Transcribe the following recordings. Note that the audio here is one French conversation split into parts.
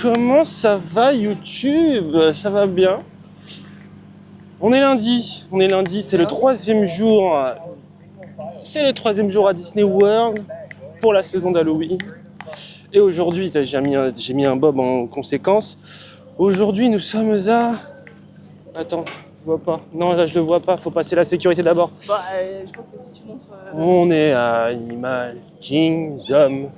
Comment ça va YouTube? Ça va bien. On est lundi, c'est le troisième jour. C'est le troisième jour à Disney World pour la saison d'Halloween. Et aujourd'hui, j'ai mis un bob en conséquence. Aujourd'hui, nous sommes à... Attends, je vois pas. Non, là, je le vois pas. Faut passer la sécurité d'abord. Je pense que si tu montres... On est à Animal Kingdom.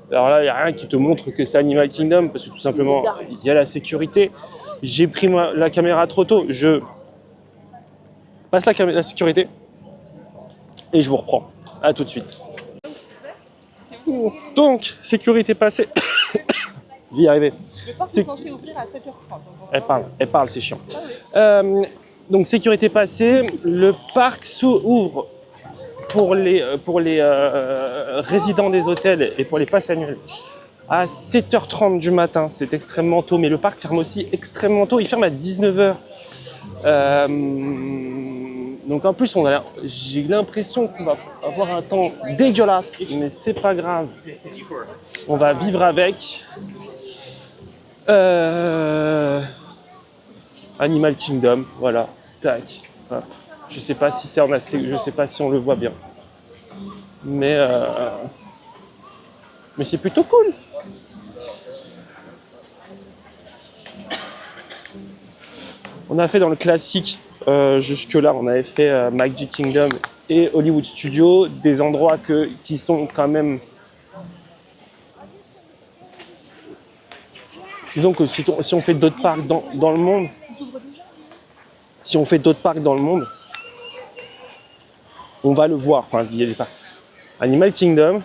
Alors là, il n'y a rien qui te montre que c'est Animal Kingdom, parce que tout simplement, il y a la sécurité. J'ai pris la caméra trop tôt. Je passe la sécurité et je vous reprends. À tout de suite. Donc, sécurité passée. Je vais y arriver. Le parc est censé ouvrir à 7h30. Elle parle, c'est chiant. Donc, sécurité passée. Le parc s'ouvre pour les résidents des hôtels et pour les passes annuelles à 7h30 du matin. C'est extrêmement tôt, mais le parc ferme aussi extrêmement tôt. Il ferme à 19h. Donc en plus, j'ai l'impression qu'on va avoir un temps dégueulasse, mais c'est pas grave. On va vivre avec. Animal Kingdom, voilà, tac. Hop. Je sais pas si je sais pas si on le voit bien, mais c'est plutôt cool. On a fait dans le classique. Jusque-là, on avait fait Magic Kingdom et Hollywood Studios, des endroits qui sont quand même... Disons que si on fait d'autres parcs dans le monde, on va le voir. Enfin, il y a des parcs. Animal Kingdom,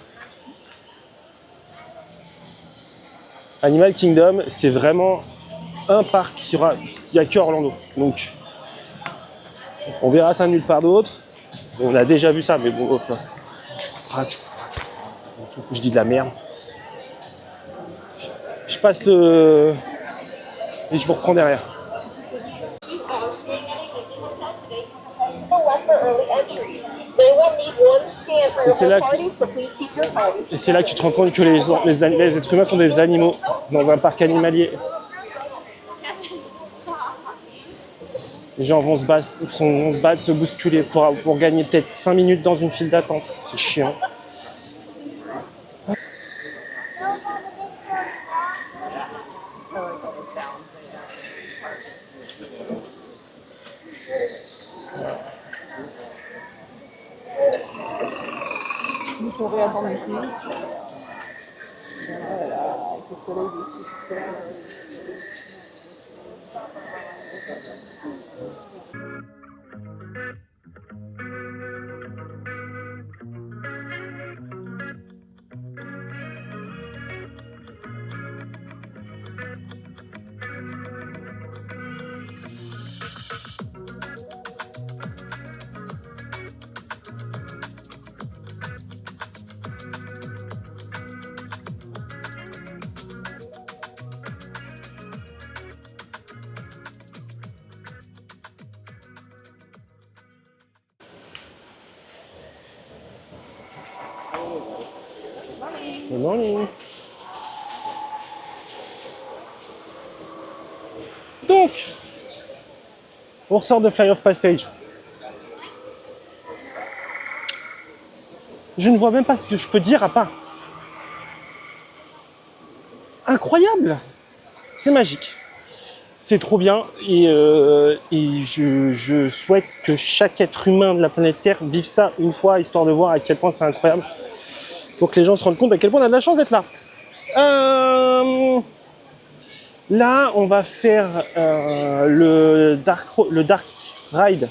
c'est vraiment un parc qui n'y a que Orlando. Donc, on verra ça nulle part d'autre. On a déjà vu ça, mais bon, tu comprends. Je dis de la merde. Je passe le... Et je vous reprends derrière. Et c'est là que tu te rends compte que les êtres humains sont des animaux dans un parc animalier. Les gens vont se battre, se bousculer pour gagner peut-être 5 minutes dans une file d'attente. C'est chiant. Nous faut réattendre ici. Voilà, avec le soleil dessus, tout ça. Good morning. Donc, on ressort de Flight of Passage. Je ne vois même pas ce que je peux dire à part. Incroyable! C'est magique. C'est trop bien et je souhaite que chaque être humain de la planète Terre vive ça une fois, histoire de voir à quel point c'est incroyable. Pour que les gens se rendent compte à quel point on a de la chance d'être là. Là, on va faire le Dark Ride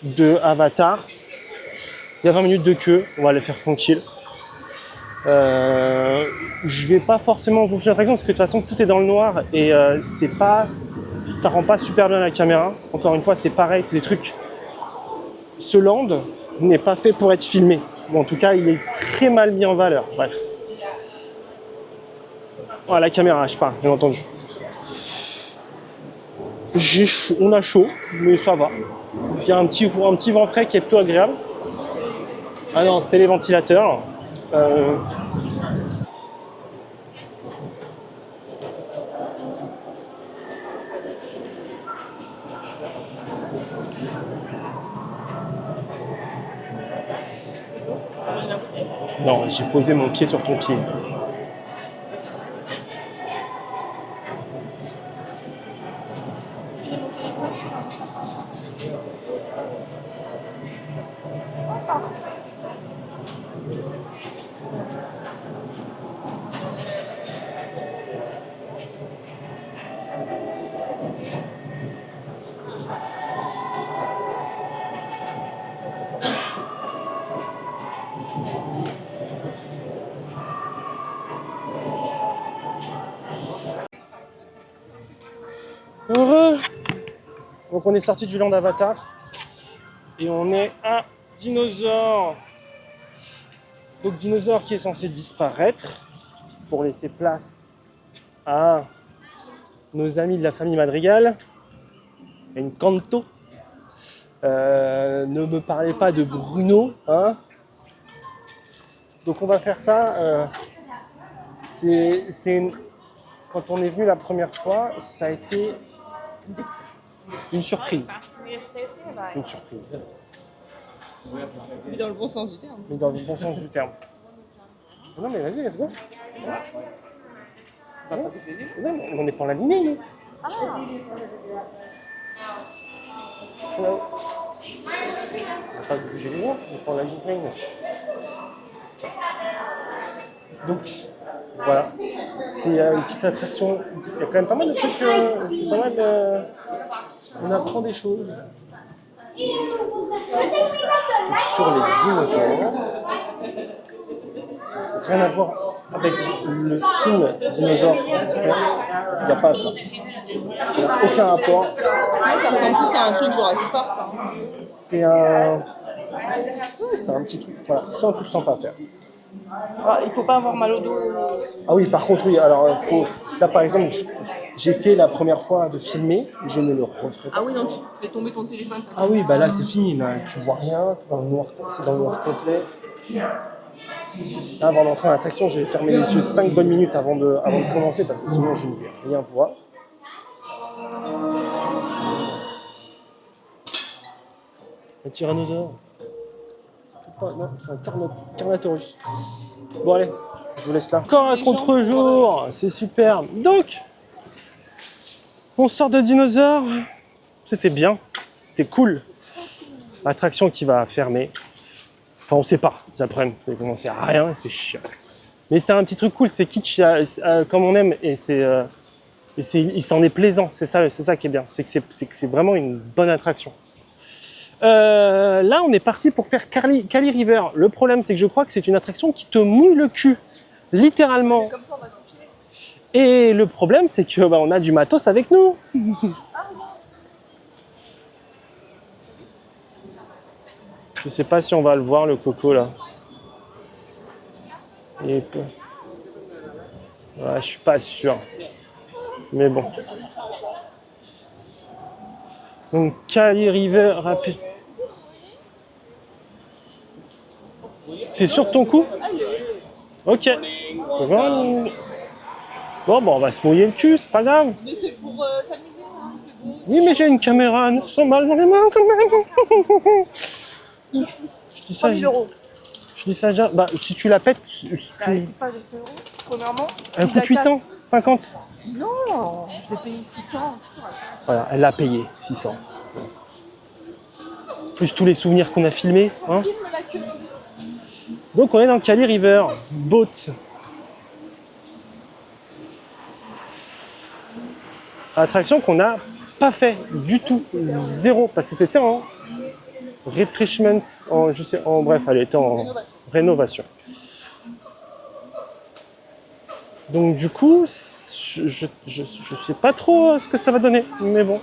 de Avatar. Il y a 20 minutes de queue, on va le faire tranquille. Je vais pas forcément vous faire l'attraction parce que de toute façon tout est dans le noir et ça rend pas super bien la caméra. Encore une fois, c'est pareil, c'est des trucs. Ce land n'est pas fait pour être filmé. Bon, en tout cas, il est très mal mis en valeur. Bref. Voilà, la caméra, je parle, bien entendu. On a chaud, mais ça va. Il y a un petit vent frais qui est plutôt agréable. Ah non, c'est les ventilateurs. Non, j'ai posé mon pied sur ton pied. Heureux. Donc on est sorti du land Avatar et on est à Dinosaure. Donc Dinosaure qui est censé disparaître pour laisser place à nos amis de la famille Madrigal. Encanto. Ne me parlez pas de Bruno, hein. Donc on va faire ça. Quand on est venu la première fois, ça a été une surprise. Une surprise. Mais dans le bon sens du terme. Mais dans le bon sens du terme. Non mais vas-y, let's go. Non, on n'est pas en laminé, nous. Ah. On n'a pas bougé les doigts, on est pas en laminé. Donc, voilà. C'est une petite attraction. Il y a quand même pas mal de trucs. C'est pas mal. On apprend des choses. C'est sur les dinosaures. Rien à voir avec le film Dinosaures Disney. Il n'y a pas ça. Il n'y a aucun rapport. Ouais, ça ressemble plus à un truc Jurassic Park. C'est un. Ouais, c'est un petit truc. Voilà, sans tout sans pas faire. Alors, il faut pas avoir mal au dos. Ah oui, par contre, oui. Alors, faut. Là, par exemple, j'ai essayé la première fois de filmer. Je ne le referai pas. Ah oui, non, tu fais tomber ton téléphone. Ah oui, bah là, c'est fini. Là, tu vois rien. C'est dans le noir complet. Là, avant d'entrer à l'attraction, je vais fermer les yeux 5 bonnes minutes avant de commencer parce que sinon, je ne vais rien voir. Un tyrannosaure. Pourquoi? Non, c'est un Carnotaurus. Bon, allez, je vous laisse là. Encore un contre-jour, c'est super. Donc, on sort de dinosaure. C'était bien, c'était cool. L'attraction qui va fermer. Enfin, on sait pas. Après, ça va commencer à rien, c'est chiant. Mais c'est un petit truc cool, c'est kitsch comme on aime et il s'en est plaisant. C'est ça qui est bien. C'est que c'est vraiment une bonne attraction. Là, on est parti pour faire Kali River. Le problème, c'est que je crois que c'est une attraction qui te mouille le cul, littéralement. Comme ça, on va s'enfiler. Et le problème, c'est que on a du matos avec nous. Je sais pas si on va le voir, le coco là. Ouais, je suis pas sûr. Mais bon. Donc Kali River rapide. T'es sûr de ton coup? Ok. Bon, on va se mouiller le cul, c'est pas grave. Mais c'est pour s'amuser, hein, c'est beau. Oui, mais j'ai une caméra à 900 balles dans les mains quand même. Je dis ça. 3 000 €. Je dis ça déjà. Bah, si tu la pètes, Pas de 100 €, premièrement. elle coûte 850. Non, je l'ai payé 600. Voilà, elle l'a payé 600. Plus tous les souvenirs qu'on a filmés. Hein. Filme la queue. Donc on est dans Kali River, boat. Attraction qu'on n'a pas fait du tout, zéro, parce que c'était en refreshment, bref, elle était en rénovation. Donc du coup, je sais pas trop ce que ça va donner, mais bon.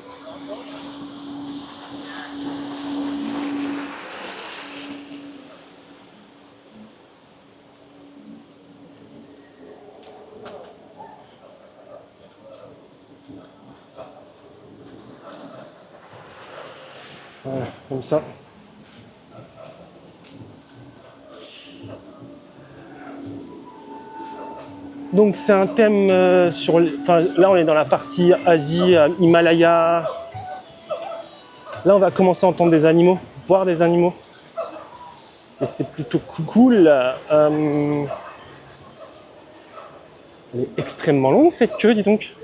Voilà, comme ça. Donc c'est un thème là on est dans la partie Asie, Himalaya. Là on va commencer à entendre des animaux, voir des animaux. Et c'est plutôt cool. Elle est extrêmement longue cette queue, dis donc.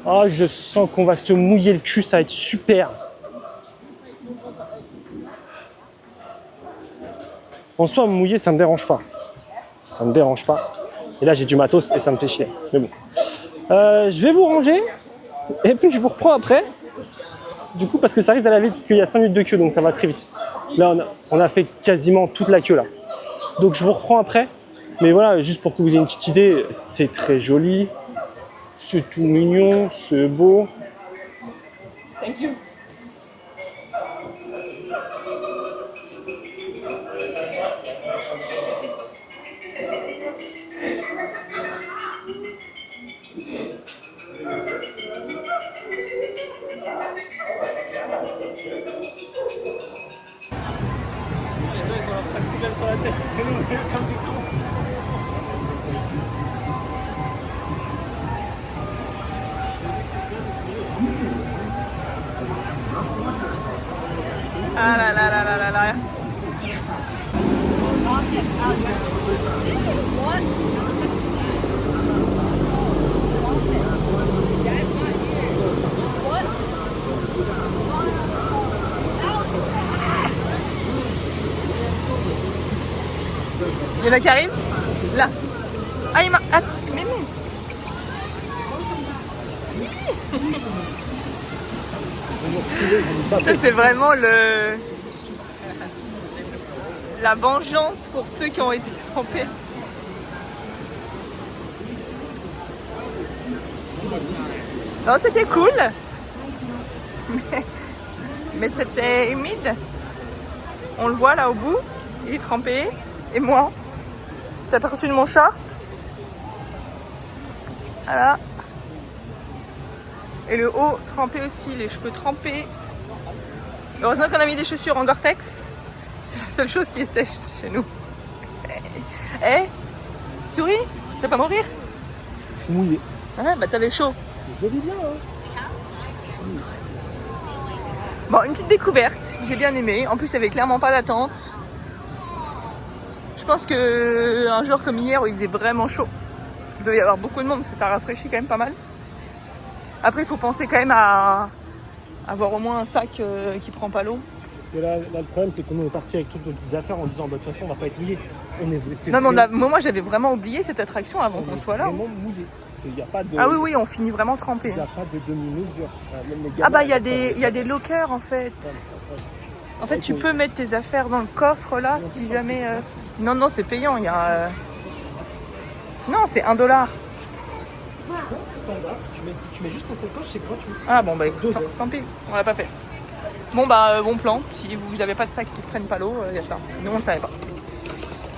Ah, je sens qu'on va se mouiller le cul, ça va être super. En soi, me mouiller, ça me dérange pas. Ça me dérange pas. Et là, j'ai du matos et ça me fait chier. Mais bon. Je vais vous ranger. Et puis, je vous reprends après. Du coup, parce que ça risque d'aller vite, parce qu'il y a 5 minutes de queue, donc ça va très vite. Là, on a fait quasiment toute la queue, là. Donc, je vous reprends après. Mais voilà, juste pour que vous ayez une petite idée, c'est très joli. C'est tout mignon, c'est beau. Thank you. Sur la tête. Ah là là là là là là. Il y en a qui arrivent là. Ah, il m'a. Ah, mais mince. Ça, c'est vraiment la vengeance pour ceux qui ont été trempés. Non, c'était cool. Mais c'était humide. On le voit là au bout. Il est trempé. Et moi, t'as aperçu de mon short. Voilà. Et le haut trempé aussi, les cheveux trempés. Heureusement qu'on a mis des chaussures en Gore-Tex. C'est la seule chose qui est sèche chez nous. Eh, souris, t'as pas mourir? Je suis mouillé. Ah, bah t'avais chaud. Je vis bien, hein. Bon, une petite découverte, j'ai bien aimé. En plus, il n'y avait clairement pas d'attente. Je pense qu'un jour comme hier où il faisait vraiment chaud, il devait y avoir beaucoup de monde parce que ça rafraîchit quand même pas mal. Après, il faut penser quand même à avoir au moins un sac qui prend pas l'eau. Parce que là, le problème, c'est qu'on est parti avec toutes nos petites affaires en disant, bah, de toute façon, on va pas être mouillé. Non, mais moi, j'avais vraiment oublié cette attraction avant qu'on soit là. Vraiment mouillé. Y a pas de, ah oui, on finit vraiment trempé. Il n'y a pas de demi-mesure. Ah bah, il y a des lockers en fait. En fait, tu peux mettre tes affaires dans le coffre là si jamais. Non, c'est payant. Il y a. Non, c'est $1. Tu mets juste ta sacoche, c'est gratuit. Ah bon, bah écoute, tant pis, on l'a pas fait. Bon, bah, bon plan. Si vous n'avez pas de sac qui prennent pas l'eau, il y a ça. Nous, on ne savait pas.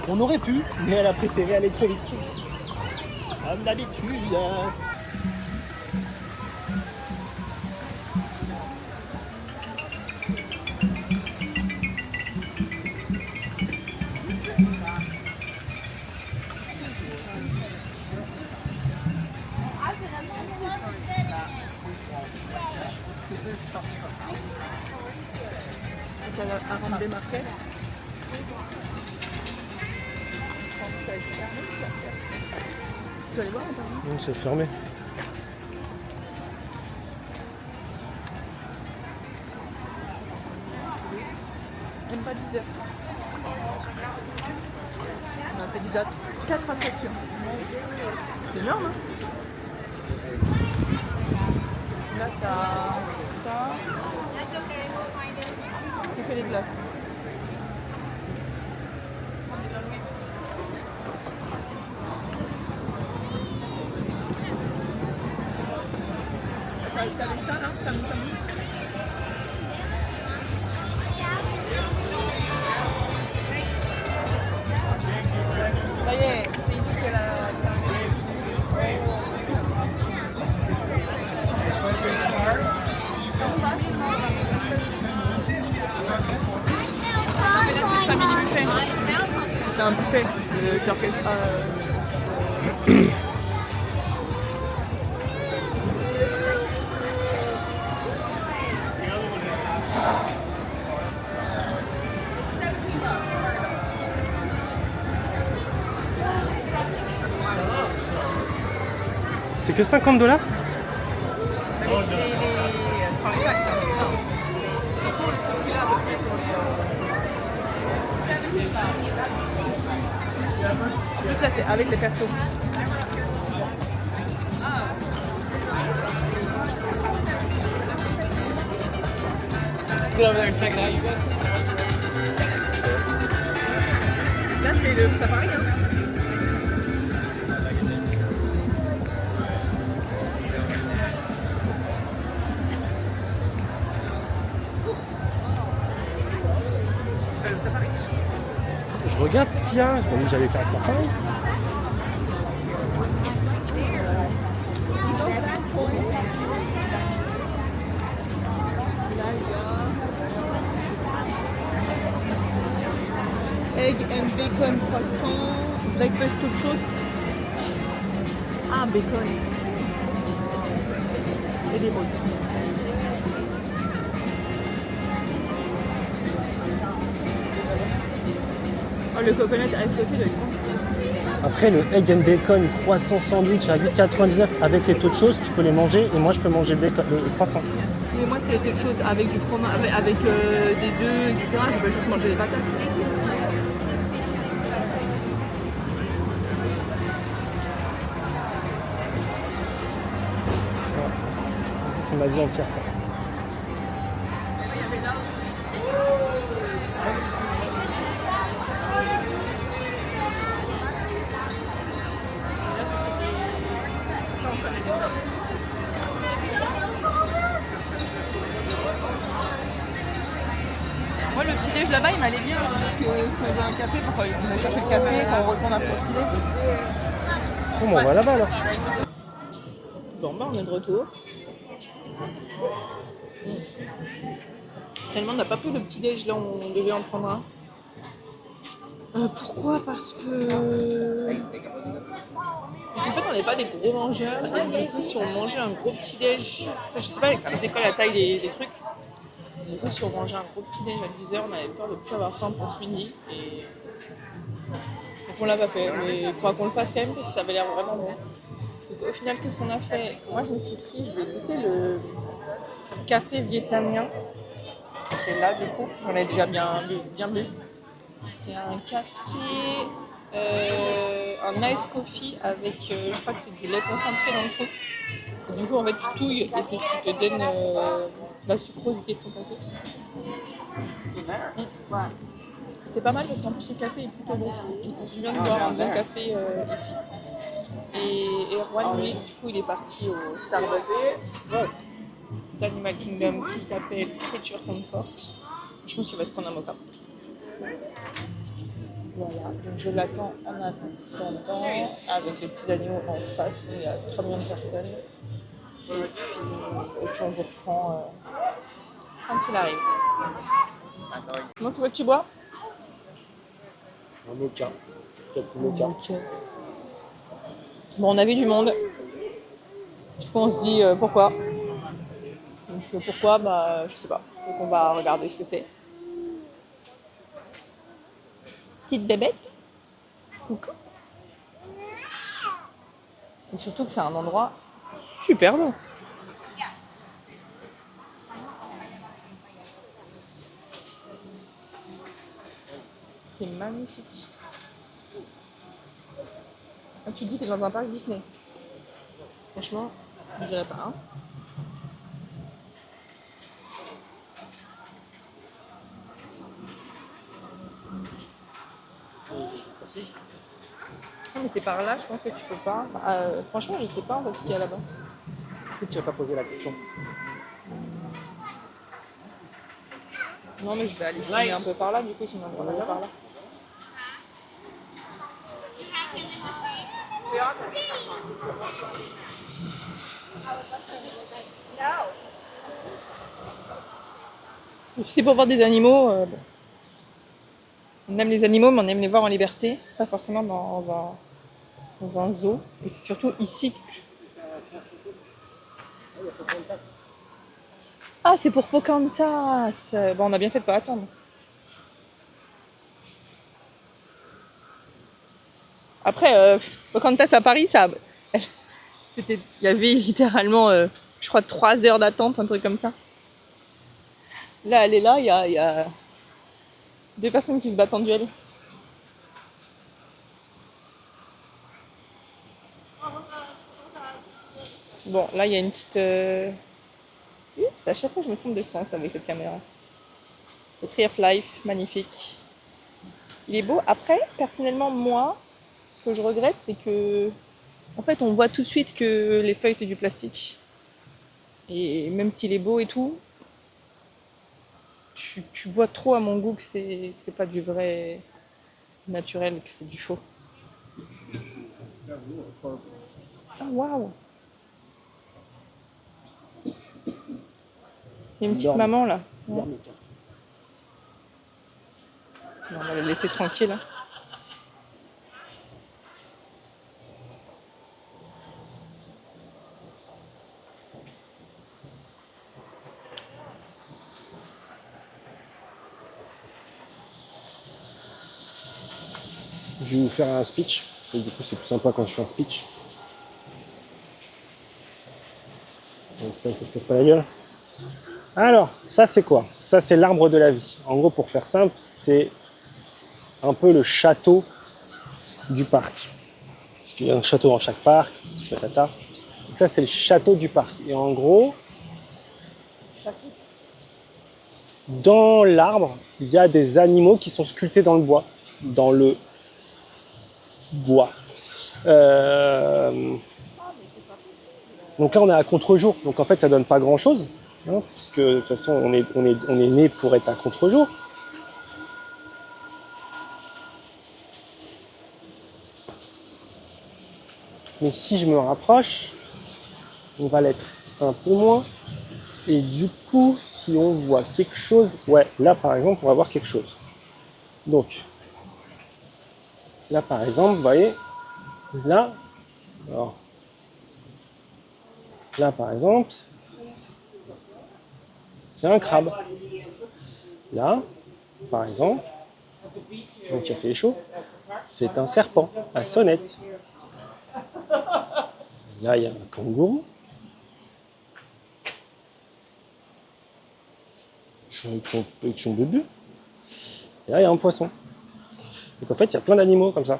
On aurait pu, mais elle a préféré aller trop vite. Comme d'habitude. À des marquettes. Tu vas aller voir ou Non, c'est fermé. Même pas 10 heures. On a fait déjà 4 attractions. C'est énorme, hein? Là, t'as ça. C'est que des glaces. T'avais ça, là? T'as mis. Ça y est, c'est ici qu'elle a... C'est un buffet de Turkish. C'est que 50 $? Sans les taxes. En plus là c'est avec les persos. Là c'est le safari. Je regarde ce qu'il y a. Je m'as dit que j'allais faire le safari. Egg and bacon croissant, breakfast toast. Ah, bacon. Et des mots. Oh, le coconut ice coffee, le bon. Après, le egg and bacon croissant sandwich à 8,99 avec les taux de choses, tu peux les manger et moi je peux manger le croissant. Mais moi, c'est quelque chose avec du fromage, avec des œufs, etc. Je peux juste manger les patates. C'est ma vie entière ça. Moi, le petit déj là-bas, il m'allait bien. Parce que si on veut un café, pourquoi on va chercher le café quand on retourne après le petit déj. Bon, on va là-bas alors. Bon, bah, on est de retour. Tellement on n'a pas pris le petit déj, là, on devait en prendre un. Pourquoi? Parce qu'en fait, on n'est pas des gros mangeurs. Et du coup, si on mangeait un gros petit déj, je sais pas, c'était quoi la taille des trucs. Du coup, si on mangeait un gros petit déj à 10h, on avait peur de ne plus avoir faim pour ce midi. Et... donc on l'a pas fait, mais il faudra qu'on le fasse quand même parce que ça avait l'air vraiment bon. Donc au final, qu'est-ce qu'on a fait? Moi, je me suis pris, je vais goûter le café vietnamien. Qui est là, du coup, j'en ai déjà bien bu. C'est un café, un ice coffee avec, je crois que c'est du lait concentré dans le fond. Et du coup, en fait, tu touilles et c'est ce qui te donne la sucrosité de ton café. C'est pas mal parce qu'en plus, le café est plutôt bon. Je viens de boire un bon café ici. Et Erwan, lui, du coup, il est parti au Starbucks d'Animal Kingdom qui s'appelle Creature Comfort. Je pense qu'il va se prendre un mocha. Voilà, donc je l'attends en attendant avec les petits animaux en face, mais il y a 3 millions de personnes. Et puis on vous reprend quand il arrive. Comment c'est quoi que tu bois? Un mocha. Peut-être mocha. Bon, on a vu du monde. Du coup, on se dit pourquoi. Donc pourquoi, bah je sais pas. Donc on va regarder ce que c'est. Petite bébête. Coucou. Et surtout que c'est un endroit super beau. C'est magnifique. Ah, tu te dis que t'es dans un parc Disney. Franchement, je dirais pas. Hein. Non, mais c'est par là, je pense que tu peux pas. Franchement, je sais pas en fait ce qu'il y a là-bas. Est-ce que tu vas pas poser la question? Non, mais je vais aller filmer un peu par là, du coup, sinon on va aller par là. Si c'est pour voir des animaux, bon. On aime les animaux, mais on aime les voir en liberté, pas forcément dans un zoo. Et c'est surtout ici. Ah, c'est pour Pocahontas. Bon, on a bien fait de pas attendre. Après, Pocahontas à Paris, ça... Il y avait littéralement, je crois, 3 heures d'attente, un truc comme ça. Là, elle est là, il y a 2 personnes qui se battent en duel. Bon, là, il y a une petite... Oups, à chaque fois, je me trompe de sens avec cette caméra. Le Tree of Life, magnifique. Il est beau. Après, personnellement, moi, ce que je regrette, c'est que... En fait, on voit tout de suite que les feuilles, c'est du plastique. Et même s'il est beau et tout, tu vois trop à mon goût que c'est pas du vrai naturel, que c'est du faux. Ah, waouh! Il y a une petite maman là. Ouais. Non, on va la laisser tranquille. Hein. Je vais vous faire un speech, parce que du coup c'est plus sympa quand je fais un speech. J'espère que ça se casse pas la gueule. Alors, ça c'est quoi? Ça c'est l'arbre de la vie. En gros, pour faire simple, c'est un peu le château du parc. Parce qu'il y a un château dans chaque parc, donc ça c'est le château du parc. Et en gros, dans l'arbre, il y a des animaux qui sont sculptés dans le bois. Dans le bois. Donc là on est à contre-jour, donc en fait ça donne pas grand chose, hein, puisque de toute façon on est né pour être à contre-jour. Mais si je me rapproche, on va l'être un peu moins. Et du coup, si on voit quelque chose, ouais, là par exemple, on va voir quelque chose. Donc, là par exemple, vous voyez, là, alors, là par exemple, c'est un crabe. Là, par exemple, donc il a fait les chaud, c'est un serpent à sonnette. Là, il y a un kangourou. Avec son bébé. Et là, il y a un poisson. Donc en fait, il y a plein d'animaux comme ça.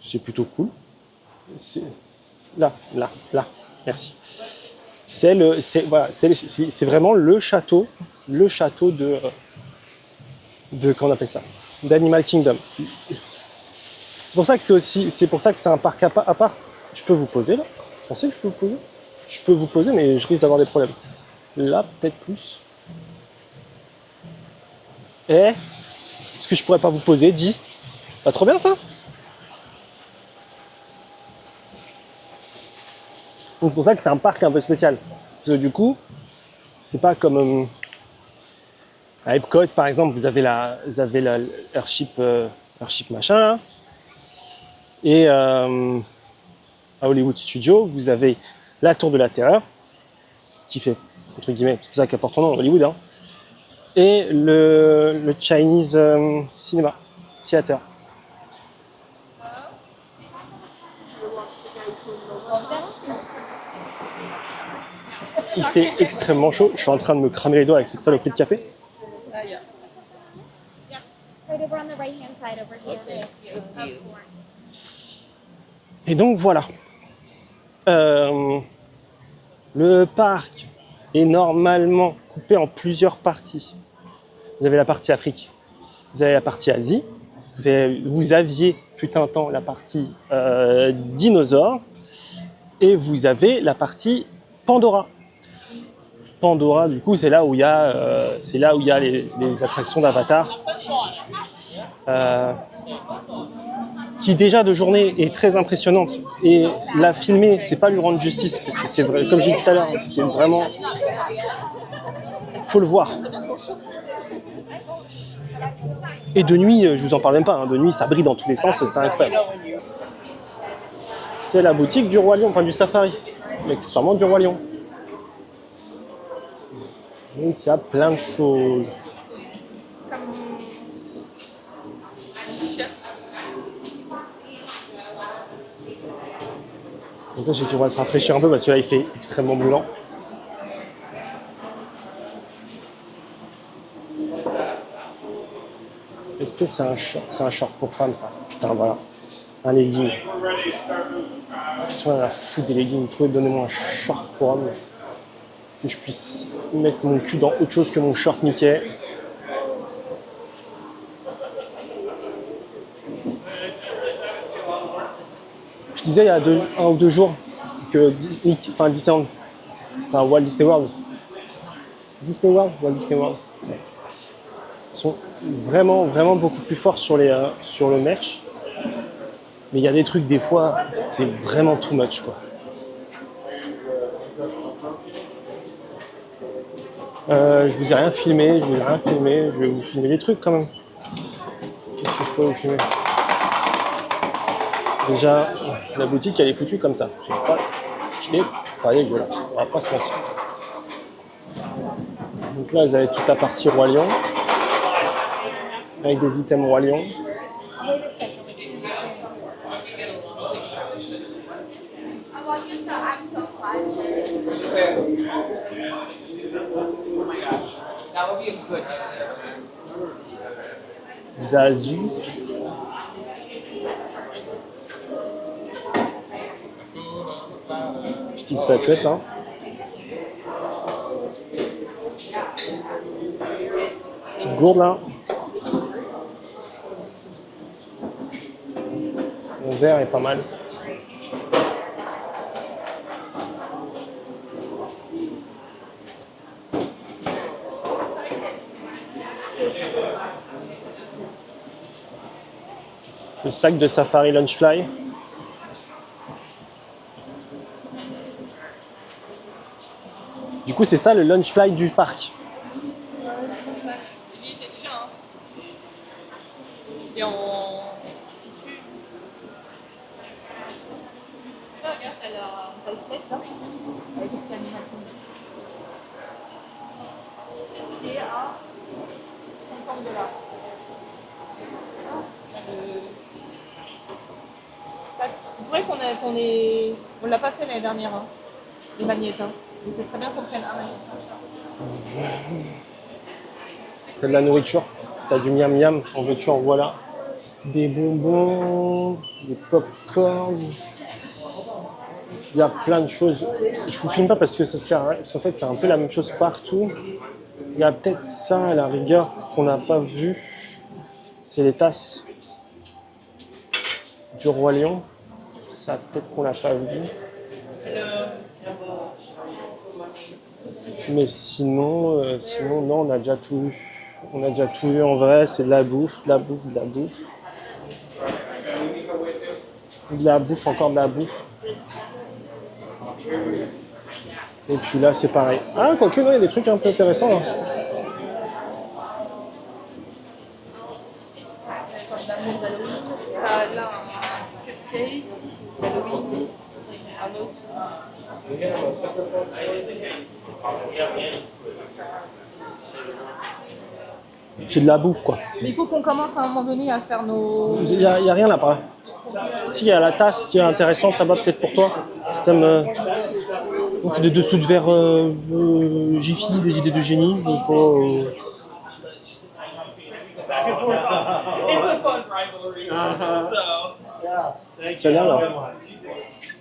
C'est plutôt cool. C'est là, merci. C'est vraiment le château de comment on appelle ça, d'Animal Kingdom. C'est pour ça que c'est un parc à part. Je peux vous poser là. Vous pensez que je peux vous poser? Je peux vous poser, mais je risque d'avoir des problèmes. Là, peut-être plus. Est-ce que je pourrais pas vous poser? Dis. Pas trop bien ça? Donc c'est pour ça que c'est un parc un peu spécial. Parce que du coup, c'est pas comme à Epcot par exemple, vous avez la Airship machin là. Et à Hollywood Studios, vous avez la Tour de la Terreur, qui fait, entre guillemets, c'est pour ça qu'elle porte son nom, Hollywood, hein, et le Chinese Cinema Theater. Il fait extrêmement chaud, je suis en train de me cramer les doigts avec cette saloperie de café. Et donc voilà. Le parc est normalement coupé en plusieurs parties. Vous avez la partie Afrique, vous avez la partie Asie, vous aviez, fut un temps, la partie dinosaures, et vous avez la partie Pandora. Pandora, du coup, c'est là où il y a, les attractions d'Avatar. Qui déjà de journée est très impressionnante, et la filmer, c'est pas lui rendre justice, parce que c'est vrai, comme j'ai dit tout à l'heure, c'est vraiment, faut le voir. Et de nuit, je vous en parle même pas, hein, de nuit ça brille dans tous les sens, c'est incroyable. C'est la boutique du Roi Lion, enfin du Safari, mais accessoirement du Roi Lion. Donc il y a plein de choses. Donc là, on va se rafraîchir un peu parce que là, il fait extrêmement brûlant. Est-ce que c'est un short? C'est un short pour femme, ça. Putain, voilà. Un legging. Ils sont à la foutre des leggings. Donnez-moi un short pour homme. Que je puisse mettre mon cul dans autre chose que mon short Mickey. Je disais il y a 1 ou 2 jours que Disneyland, enfin Walt Disney World, Walt Disney World, sont vraiment beaucoup plus forts sur le merch. Mais il y a des trucs, des fois, c'est vraiment too much, quoi. Je vous ai rien filmé, je vais vous filmer des trucs quand même. Qu'est-ce que je peux vous filmer? Déjà, la boutique elle est foutue comme ça. Je l'ai pas dégueulasse, on va pas se mentir. Donc là, vous avez toute la partie Roi Lion, avec des items Roi Lion. Zazu. Petite statuette là. Petite gourde là. Mon verre est pas mal. Le sac de Safari Lunchfly. Du coup, c'est ça le Lunchfly du parc. Il y était déjà, hein. Et en tissu. Ah, regarde, elle a une tête là. Avec une petite animation. C'est à $50. C'est vrai on l'a pas fait l'année dernière, hein, les magnétes. Hein. Mais ce serait bien qu'on prenne un magnet. T'as de la nourriture, t'as du miam miam, en veux-tu, en voilà. Des bonbons, des pop-corn. Il y a plein de choses. Je vous filme pas parce que ça sert à rien, parce qu'en fait c'est un peu la même chose partout. Il y a peut-être ça à la rigueur qu'on n'a pas vu. C'est les tasses du Roi Lion. Ça peut-être qu'on l'a pas vu. Mais sinon, non, on a déjà tout eu. On a déjà tout eu en vrai, c'est de la bouffe. Encore de la bouffe. Et puis là, c'est pareil. Ah, quoique, non, il y a des trucs un peu intéressants. Hein. Là, un cupcake d'Halloween, un autre. C'est de la bouffe, quoi. Mais il faut qu'on commence à un moment donné à faire nos... Il y a rien là, par là. Si, il y a la tasse qui est intéressante là-bas, peut-être pour toi. Si t'aimes, on fait des dessous de verre Jiffy, des idées de génie. Donc, c'est bien là.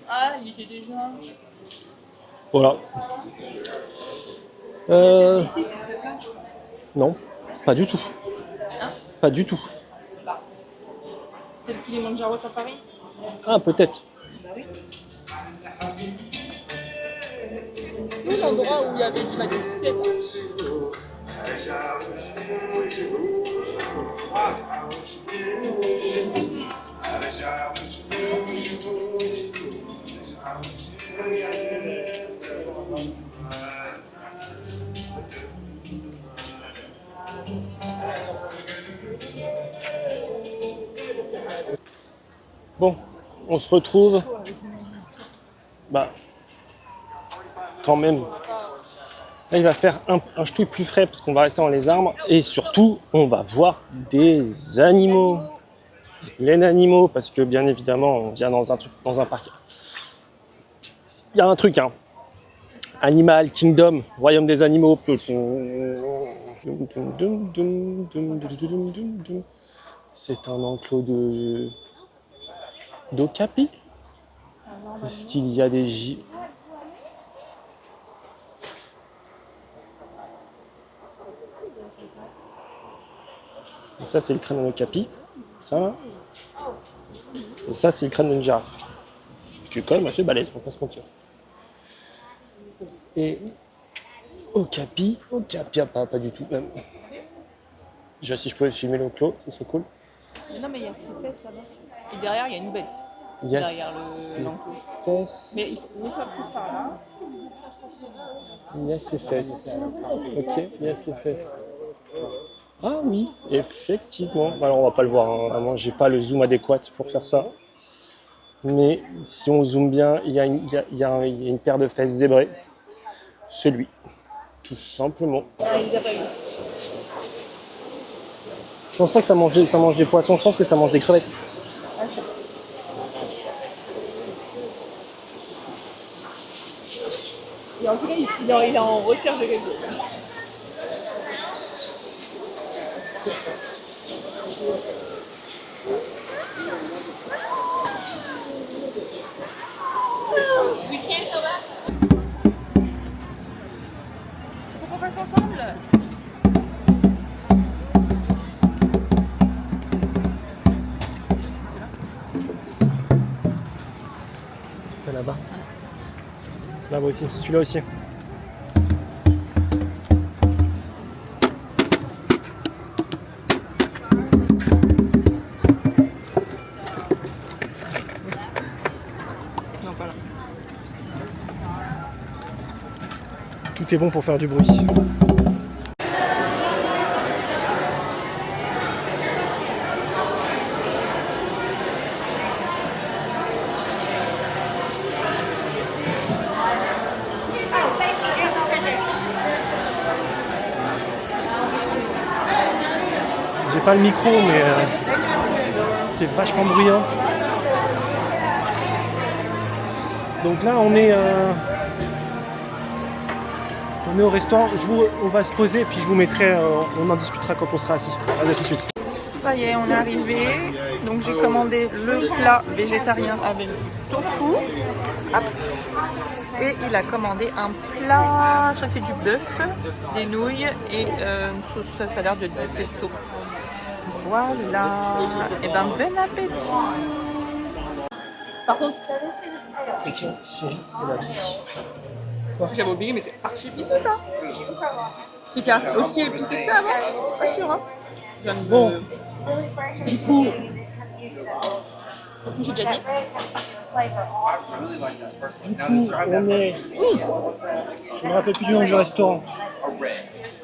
Ah, il était déjà... Voilà. Ici, c'est celle-là. Non, pas du tout. Hein? Pas du tout. C'est le Kilimanjaro Safari? Ah, peut-être. Bah oui. Nous, l'endroit où il y avait du majesté. Bon, on se retrouve. Bah, quand même. Là, il va faire un ch'touille plus frais parce qu'on va rester dans les arbres. Et surtout, on va voir des animaux. Les animaux, parce que bien évidemment, on vient dans un parc Il y a un truc, hein. Animal Kingdom, royaume des animaux. C'est un enclos d'okapi. Est-ce qu'il y a des Donc ça c'est le crâne d'un okapi, ça là. Et ça c'est le crâne d'une girafe. Qui est quand même assez balèze, on va pas se mentir. Et okapi, pas du tout même. Déjà si je pouvais filmer l'enclos, ça serait cool. Mais non mais il y a ses fesses là-bas. Et derrière il y a une bête. Il y a Derrière l'enclos. fesses. Mais mets-toi plus par là. Il y a ses fesses. Ok, il y a ses fesses. Ah oui, effectivement. Alors on va pas le voir, hein. Vraiment, j'ai pas le zoom adéquat pour faire ça. Mais si on zoome bien, il y a une paire de fesses zébrées. C'est lui, tout simplement. Ah, il les a pas eu. Je pense pas que ça mange des poissons, je pense que ça mange des crevettes. Et en tout cas, il est en recherche de quelque chose. Faut qu'on fasse ensemble. C'est là-bas. Là-bas aussi, celui-là aussi. Non, pas là. Tout est bon pour faire du bruit. J'ai pas le micro, mais c'est vachement bruyant. Donc là, on est au restaurant. On va se poser et puis je vous mettrai. On en discutera quand on sera assis. Allez, à tout de suite. Ça y est, on est arrivé. Donc j'ai commandé le plat végétarien avec du tofu. Hop. Et il a commandé un plat, je crois que c'est du bœuf, des nouilles et une sauce, ça a l'air de pesto. Voilà. Et ben bon appétit. Par contre, C'est la vie. j'avais oublié, mais c'est archi épicé ça. C'est aussi épicé que ça avant. Je suis pas sûre. Hein. Bon, Du coup, j'ai déjà dit. on est. Je me rappelle plus du nom du restaurant.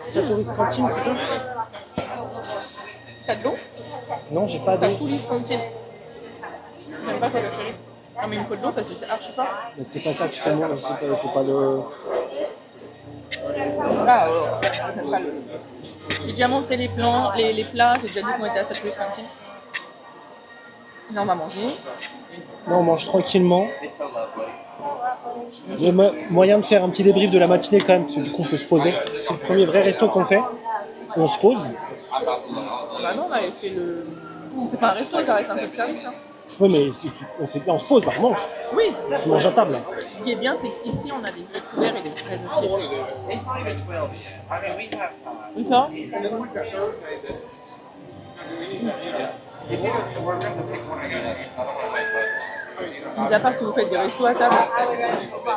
Satoris Cantine, c'est ça? T'as de l'eau? Non, j'ai pas T'as d'eau. Poulis Cantine. J'aime pas toi la chérie. Ah mais une faut de l'eau parce que c'est archi fort. Mais c'est pas ça qu'il faut moi, il faut pas le. Ah j'aime pas le... J'ai déjà montré les plats, j'ai déjà dit qu'on était à Satoris Cantine. Là on va manger. Là, on mange tranquillement. Il y a moyen de faire un petit débrief de la matinée quand même, parce que du coup, on peut se poser. C'est le premier vrai resto qu'on fait. On se pose. Bah non, on avait fait le... C'est pas un resto, ils arrêtent un peu de service. Hein. Oui, mais on se pose, là, on mange. Oui. On mange à table. Ce qui est bien, c'est qu'ici, on a des vrais couverts et des vraies assiettes. Et ça mis à part si vous faites des restos à table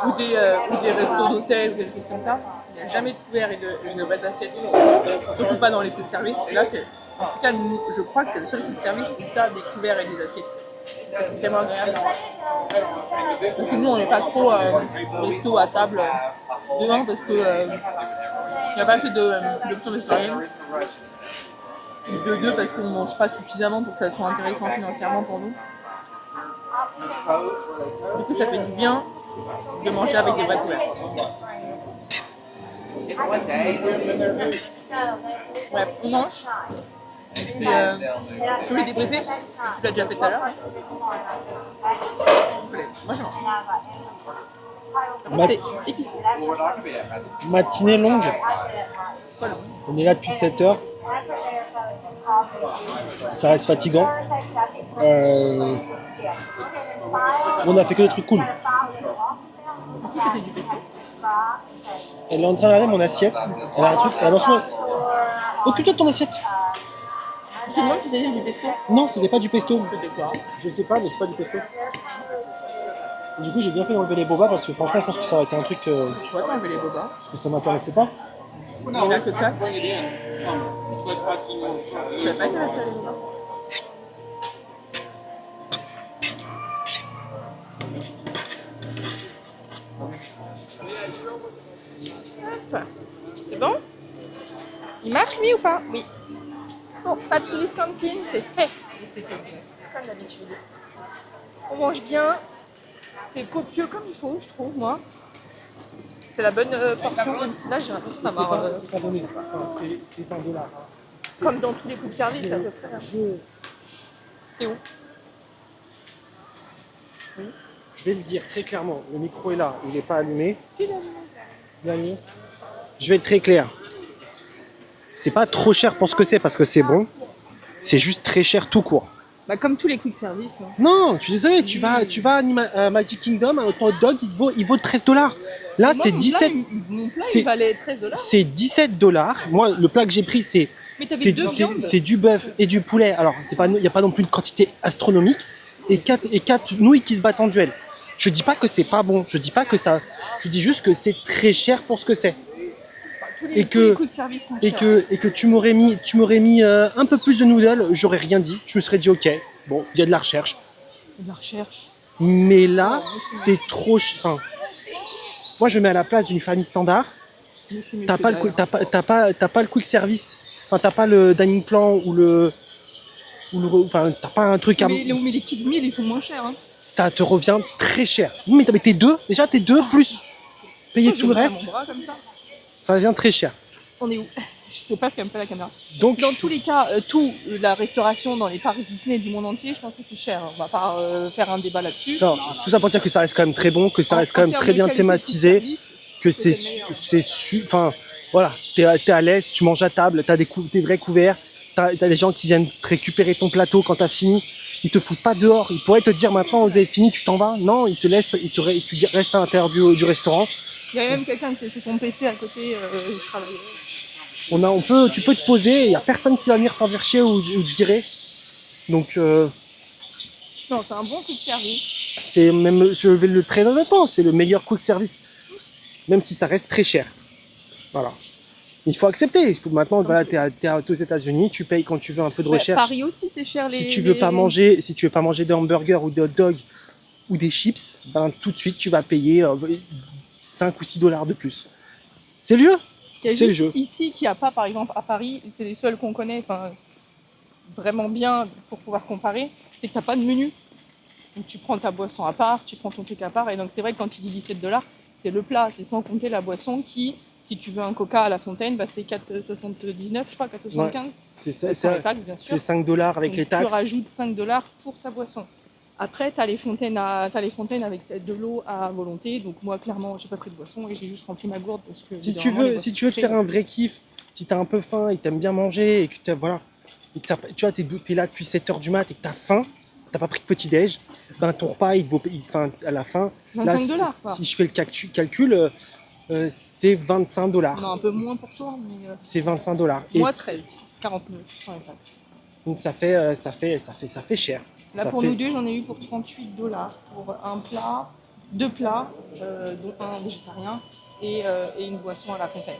ou des restos d'hôtel ou des choses comme ça, il n'y a jamais de couverts et de vraies assiettes. Surtout pas dans les coups de service. Et là, en tout cas, je crois que c'est le seul coup de service où tu as des couverts et des assiettes. C'est tellement agréable. Parce que nous, on n'est pas trop resto à table devant parce que il n'y a pas assez d'options végétariennes. De deux parce qu'on ne mange pas suffisamment pour que ça soit intéressant financièrement pour nous. Du coup, ça fait du bien de manger avec des vrais couverts. Bref, on mange. Et puis, je voulais débriefer. Tu l'as déjà fait tout à l'heure. Hein. Moi, je mange. Ma- C'est épicé. Matinée longue. On est là depuis 7 heures. Ça reste fatigant. On a fait que des trucs cool. C'était du pesto. Elle est en train de regarder mon assiette. Elle a un truc. Elle a dans son... Occupe-toi de ton assiette. Je te demande si c'était du pesto. Non, c'était pas du pesto. C'était quoi? Je sais pas, mais c'est pas du pesto. Et du coup, j'ai bien fait d'enlever les bobas parce que franchement, je pense que ça aurait été un truc. Ouais, t'as enlevé les bobas. Parce que ça m'intéressait pas. Il n'y en a que 4. Je savais pas qu'il y avait les bobas. Hop. C'est bon? Il marche lui ou pas? Oui. Bon, Fat Louis Cantine, c'est fait. Comme d'habitude. On mange bien. C'est copieux comme il faut, je trouve, moi. C'est la bonne portion, même si là j'ai l'impression d'avoir. C'est pas donné. Enfin, c'est pas $1. Hein. Comme dans tous les quick service à peu près. T'es où? Je vais le dire très clairement. Le micro est là. Il n'est pas allumé. Si, là, Il est allumé. Je vais être très clair. C'est pas trop cher pour ce que c'est parce que c'est bon. C'est juste très cher tout court. bah, comme tous les quick service. Hein. Non, tu es désolé, tu vas à Magic Kingdom, ton hot dog il vaut $13. Là, c'est 17. Mon plat, c'est- il valait $13. C'est $17. Moi, le plat que j'ai pris, c'est Mais t'avais deux viandes. c'est du bœuf et du poulet. Alors, il n'y a pas non plus une quantité astronomique. Et 4 nouilles qui se battent en duel. Je dis pas que c'est pas bon. Je dis pas que ça. Je dis juste que c'est très cher pour ce que c'est. Tous et tous que- les quick service sont chers. Et que tu m'aurais mis un peu plus de noodles, j'aurais rien dit. Je me serais dit, ok, bon, il y a de la recherche. De la recherche. Mais là, c'est trop cher. Enfin, moi, je me mets à la place d'une famille standard. T'as pas le quick service. Enfin, t'as pas le dining plan enfin, t'as pas un truc à. Mais les kids meal, ils sont moins chers. Hein. Ça te revient très cher. Mais t'es deux, déjà t'es deux plus payer Moi, tout le j'ai reste, mon bras comme ça revient très cher. On est où? Je sais pas ce qu'elle me fait la caméra. Donc, Dans tous les cas, la restauration dans les parcs Disney du monde entier, je pense que c'est cher. On va pas faire un débat là-dessus. non, tout ça pour dire que ça reste quand même très bon, que ça reste quand même très bien thématisé, que enfin, voilà, t'es à l'aise, tu manges à table, t'as des vrais couverts, t'as des gens qui viennent récupérer ton plateau quand t'as fini. Ils te foutent pas dehors. Ils pourraient te dire maintenant, vous avez fini, tu t'en vas. Non, ils te laissent, tu restes à l'intérieur du restaurant. Il y a même quelqu'un qui a fait son PC à côté, je travaille. Tu peux te poser, il n'y a personne qui va venir t'envers chier ou te virer. Donc, Non, c'est un bon quick service. c'est même, je vais le très honnêtement, c'est le meilleur quick service. Même si ça reste très cher. Voilà. Il faut accepter. Maintenant, voilà, t'es aux États-Unis, tu payes quand tu veux un peu de recherche. Paris aussi, c'est cher. Si tu veux pas manger des hamburgers ou des hot dogs ou des chips, ben tout de suite tu vas payer 5 ou $6 de plus. C'est le jeu. C'est le jeu. Ici, qu'il n'y a pas, par exemple, à Paris, c'est les seuls qu'on connaît, vraiment bien pour pouvoir comparer, c'est que tu n'as pas de menu. Donc tu prends ta boisson à part, tu prends ton truc à part, et donc c'est vrai que quand tu dis $17, c'est le plat, c'est sans compter la boisson qui, si tu veux un coca à la fontaine, bah c'est 4,79, je crois, 4,75. Ouais. C'est Les taxes, bien sûr. $5 avec Donc les taxes. Tu rajoutes $5 pour ta boisson. Après, tu as les fontaines avec de l'eau à volonté. Donc moi, clairement, j'ai pas pris de boisson et j'ai juste rempli ma gourde parce que Si tu veux te faire un vrai kiff, si t'as un peu faim et que t'aimes bien manger et que tu vois, t'es là depuis 7h du mat et que t'as faim, t'as pas pris de petit déj, ben ton repas à la fin, là, $25 quoi. si je fais le calcul, c'est $25. Non, un peu moins pour toi, mais C'est $25. Et moi 13, 49 sans les taxes. donc ça fait cher. Là Ça pour fait- nous deux, j'en ai eu pour $38 pour un plat, 2 plats, dont un végétarien et une boisson à la fontaine.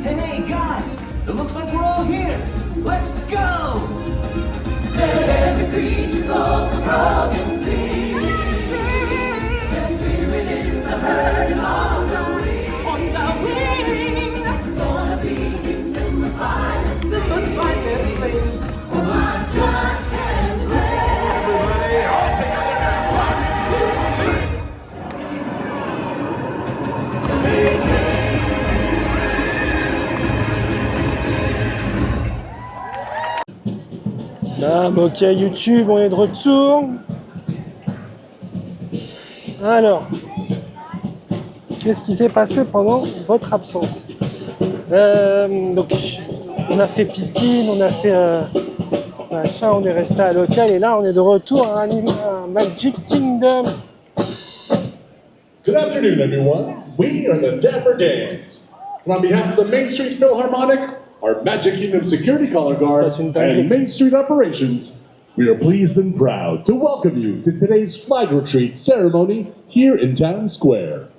Hey guys, it looks like we're all Bam, ok, YouTube, on est de retour. Alors, qu'est-ce qui s'est passé pendant votre absence? Donc, on a fait piscine, on a fait machin, on est resté à l'hôtel et là, on est de retour à Magic Kingdom. Good afternoon, everyone. We are the Dapper Dans. And on behalf of the Main Street Philharmonic, our Magic Kingdom Security Color Guard, and Main Street Operations, we are pleased and proud to welcome you to today's flag retreat ceremony here in Town Square.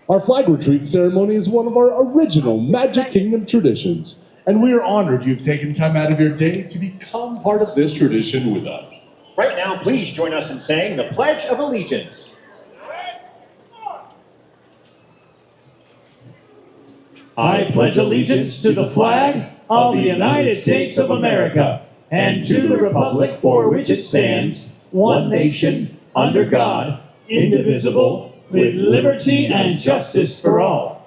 Our flag retreat ceremony is one of our original Magic Kingdom traditions, and we are honored you've taken time out of your day to become part of this tradition with us. Right now, please join us in saying the Pledge of Allegiance. I pledge allegiance to the flag of the United States of America and to the republic for which it stands, one nation, under God, indivisible, with liberty and justice for all.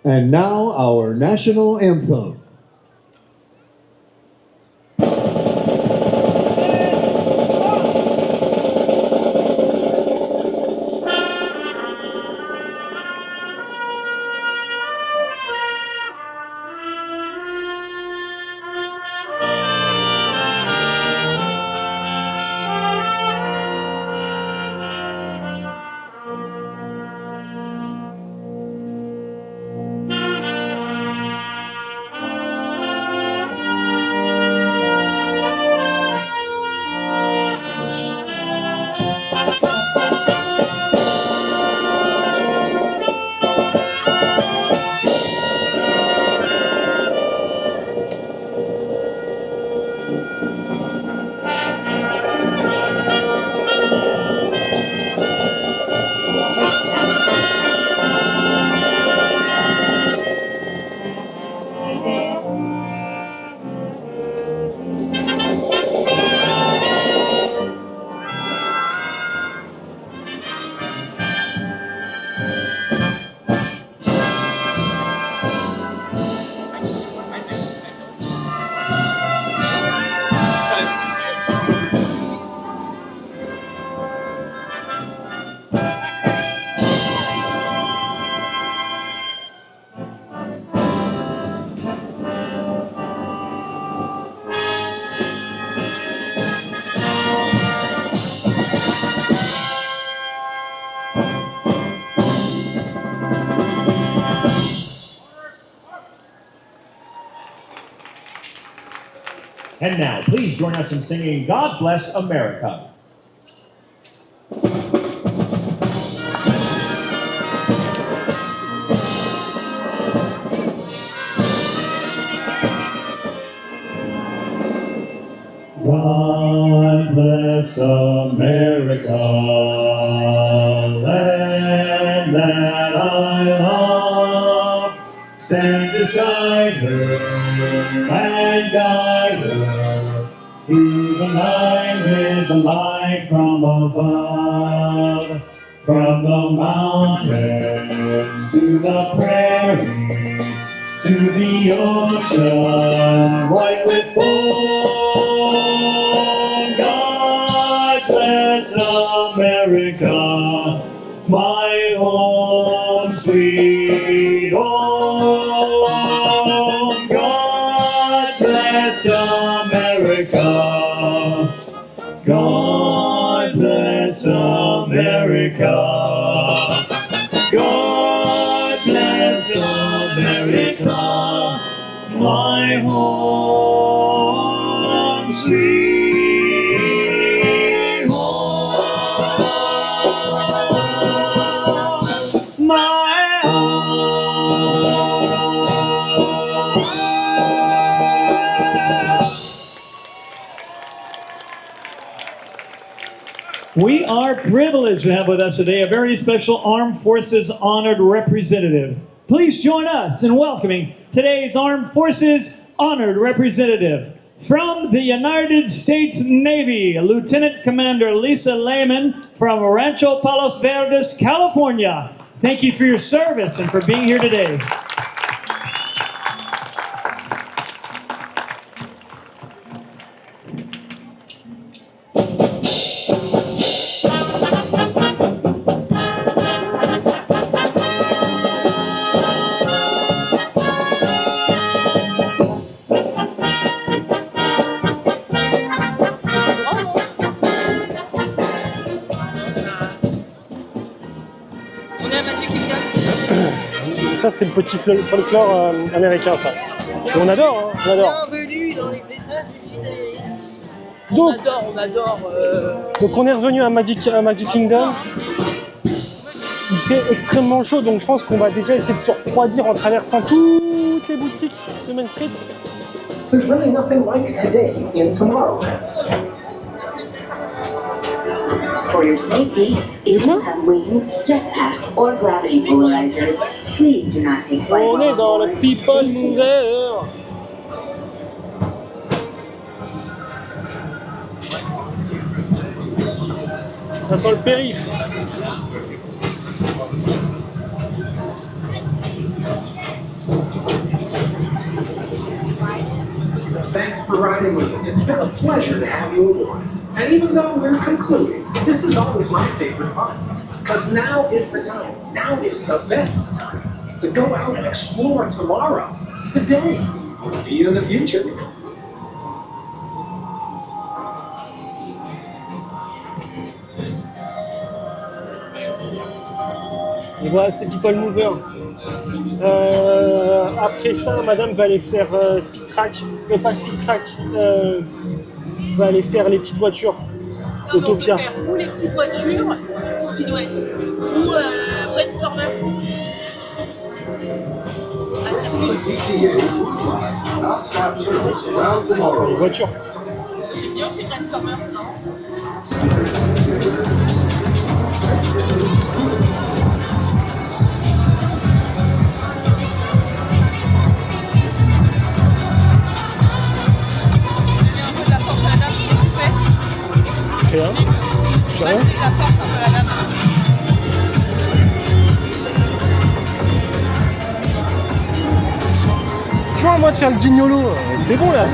And now our national anthem. And now, please join us in singing God Bless America. God bless America, land that I love. Stand beside her and guide her through the night with the light from above. From the mountain to the prairie, to the ocean white with foam. God bless America, my home sweet home. God bless America. God bless America. God bless America, my home sweet home. My home. We are privileged to have with us today a very special Armed Forces Honored Representative. Please join us in welcoming today's Armed Forces Honored Representative. From the United States Navy, Lieutenant Commander Lisa Lehman from Rancho Palos Verdes, California. Thank you for your service and for being here today. On est à Magic Kingdom. Ça, c'est le petit folklore américain, ça. Et on adore, hein, on adore. Bienvenue dans les États-Unis d'Amérique. Donc, On adore. donc on est revenu à Magic Kingdom. Il fait extrêmement chaud, donc je pense qu'on va déjà essayer de se refroidir en traversant toutes les boutiques de Main Street. There's really nothing like today in Tomorrowland. For your safety, if you have wings, jetpacks, or gravity polarizers, please do not take flight On est while dans le aboard. People Mover. Ça sent le périph'. Thanks for riding with us. It's been a pleasure to have you aboard. And even though we're concluding, this is always my favorite part. Because now is the time, now is the best time to go out and explore tomorrow, today. See you in the future. Et voilà, c'était People Mover. Après ça, madame va aller faire speed track. Pas speed track. Va aller faire les petites voitures. Autopia. Faire ou les petites voitures, ou Speedway, ou Brainstormer. Les voitures. Et on fait Brainstormer, non? Rien. Rien. De la force un peu à la main. Tu vois, moi de faire le guignolo, c'est bon là.